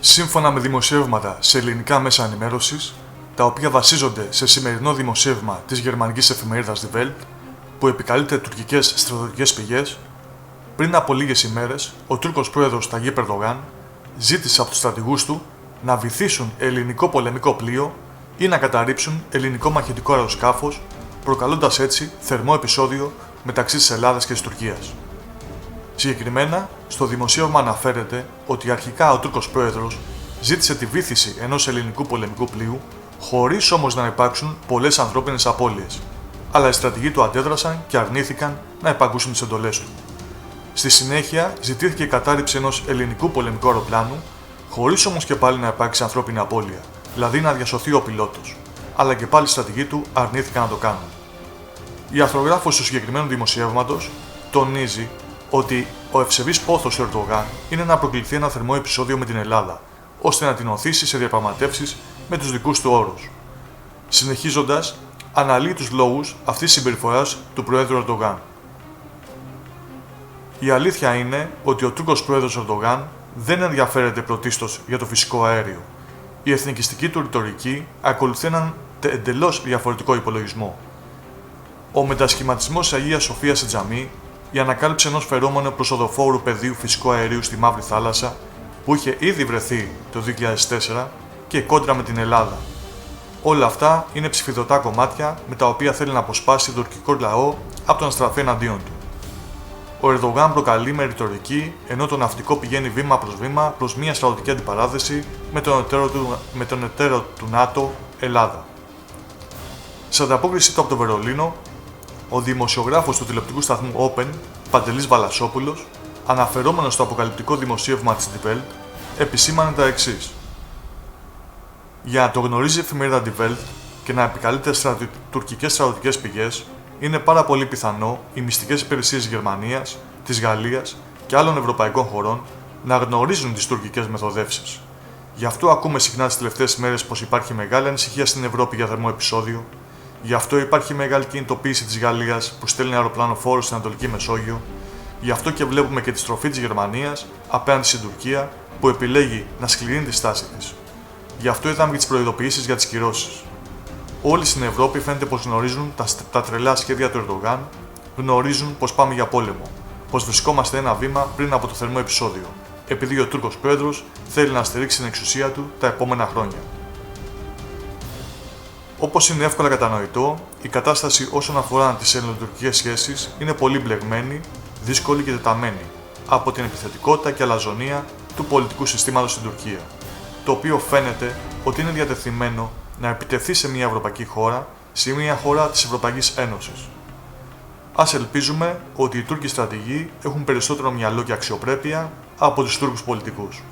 Σύμφωνα με δημοσιεύματα σε ελληνικά μέσα ενημέρωσης, τα οποία βασίζονται σε σημερινό δημοσίευμα της γερμανικής εφημερίδας Die Welt, που επικαλείται τουρκικές στρατιωτικές πηγές, πριν από λίγες ημέρες, ο Τούρκος πρόεδρος Ταγίπ Ερντογάν ζήτησε από τους στρατηγούς του να βυθίσουν ελληνικό πολεμικό πλοίο ή να καταρρίψουν ελληνικό μαχητικό αεροσκάφος, προκαλώντας έτσι θερμό επεισόδιο μεταξύ της Ελλάδας και της Τουρκίας. Συγκεκριμένα, στο δημοσίευμα αναφέρεται ότι αρχικά ο Τούρκος πρόεδρος ζήτησε τη βύθιση ενός ελληνικού πολεμικού πλοίου, χωρίς όμως να υπάρξουν πολλές ανθρώπινες απώλειες, αλλά οι στρατηγοί του αντέδρασαν και αρνήθηκαν να υπακούσουν τις εντολές του. Στη συνέχεια, ζητήθηκε η κατάρριψη ενός ελληνικού πολεμικού αεροπλάνου, χωρίς όμως και πάλι να υπάρξει ανθρώπινη απώλεια, δηλαδή να διασωθεί ο πιλότος, αλλά και πάλι οι στρατηγοί του αρνήθηκαν να το κάνουν. Η αρθρογράφος του συγκεκριμένου δημοσιεύματος τονίζει ότι ο ευσεβής πόθος του Ερντογάν είναι να προκληθεί ένα θερμό επεισόδιο με την Ελλάδα, ώστε να την οθήσει σε διαπραγματεύσεις με τους δικούς του όρους. Συνεχίζοντας, αναλύει τους λόγους αυτής της συμπεριφοράς του Προέδρου Ερντογάν. Η αλήθεια είναι ότι ο Τούρκος πρόεδρος Ερντογάν δεν ενδιαφέρεται πρωτίστως για το φυσικό αέριο. Η εθνικιστική του ρητορική ακολουθεί έναν εντελώς διαφορετικό υπολογισμό. Ο μετασχηματισμός της Αγίας Σοφίας σε τζαμί, η ανακάλυψη ενός φερόμενου προσοδοφόρου πεδίου φυσικού αερίου στη Μαύρη Θάλασσα, που είχε ήδη βρεθεί το 2004 και κόντρα με την Ελλάδα. Όλα αυτά είναι ψηφιδωτά κομμάτια με τα οποία θέλει να αποσπάσει τον τουρκικό λαό από το να στραφεί εναντίον του. Ο Ερντογάν προκαλεί με ρητορική, ενώ το ναυτικό πηγαίνει βήμα προς βήμα προς μια στρατιωτική αντιπαράθεση με τον εταίρο του ΝΑΤΟ, Ελλάδα. Σε ανταπόκριση του από το Βερολίνο, ο δημοσιογράφος του τηλεοπτικού σταθμού Open, Παντελής Βαλασόπουλος, αναφερόμενος στο αποκαλυπτικό δημοσίευμα της Die Welt, επισήμανε τα εξής. Για να το γνωρίζει η εφημερίδα Die Welt και να επικαλείται τουρκικές στρατιωτικές πηγές, είναι πάρα πολύ πιθανό οι μυστικές υπηρεσίες της Γερμανίας, της Γαλλίας και άλλων ευρωπαϊκών χωρών να γνωρίζουν τις τουρκικές μεθοδεύσεις. Γι' αυτό ακούμε συχνά τις τελευταίες μέρες πως υπάρχει μεγάλη ανησυχία στην Ευρώπη για θερμό επεισόδιο. Γι' αυτό υπάρχει μεγάλη κινητοποίηση της Γαλλίας που στέλνει αεροπλανοφόρους στην Ανατολική Μεσόγειο. Γι' αυτό και βλέπουμε και τη στροφή της Γερμανίας απέναντι στην Τουρκία που επιλέγει να σκληρύνει τη στάση της. Γι' αυτό είδαμε και τις προειδοποιήσεις για τις κυρώσεις. Όλοι στην Ευρώπη φαίνεται πως γνωρίζουν τα τρελά σχέδια του Ερντογάν, γνωρίζουν πως πάμε για πόλεμο, πως βρισκόμαστε ένα βήμα πριν από το θερμό επεισόδιο, επειδή ο Τούρκος πρόεδρος θέλει να στηρίξει την εξουσία του τα επόμενα χρόνια. Όπως είναι εύκολα κατανοητό, η κατάσταση όσον αφορά τις ελληνοτουρκικές σχέσεις είναι πολύ μπλεγμένη, δύσκολη και τεταμένη από την επιθετικότητα και αλαζονία του πολιτικού συστήματος στην Τουρκία, το οποίο φαίνεται ότι είναι διατεθειμένο να επιτεθεί σε μια ευρωπαϊκή χώρα, σε μια χώρα της Ευρωπαϊκής Ένωσης. Ας ελπίζουμε ότι οι Τούρκοι στρατηγοί έχουν περισσότερο μυαλό και αξιοπρέπεια από τους Τούρκους πολιτικούς.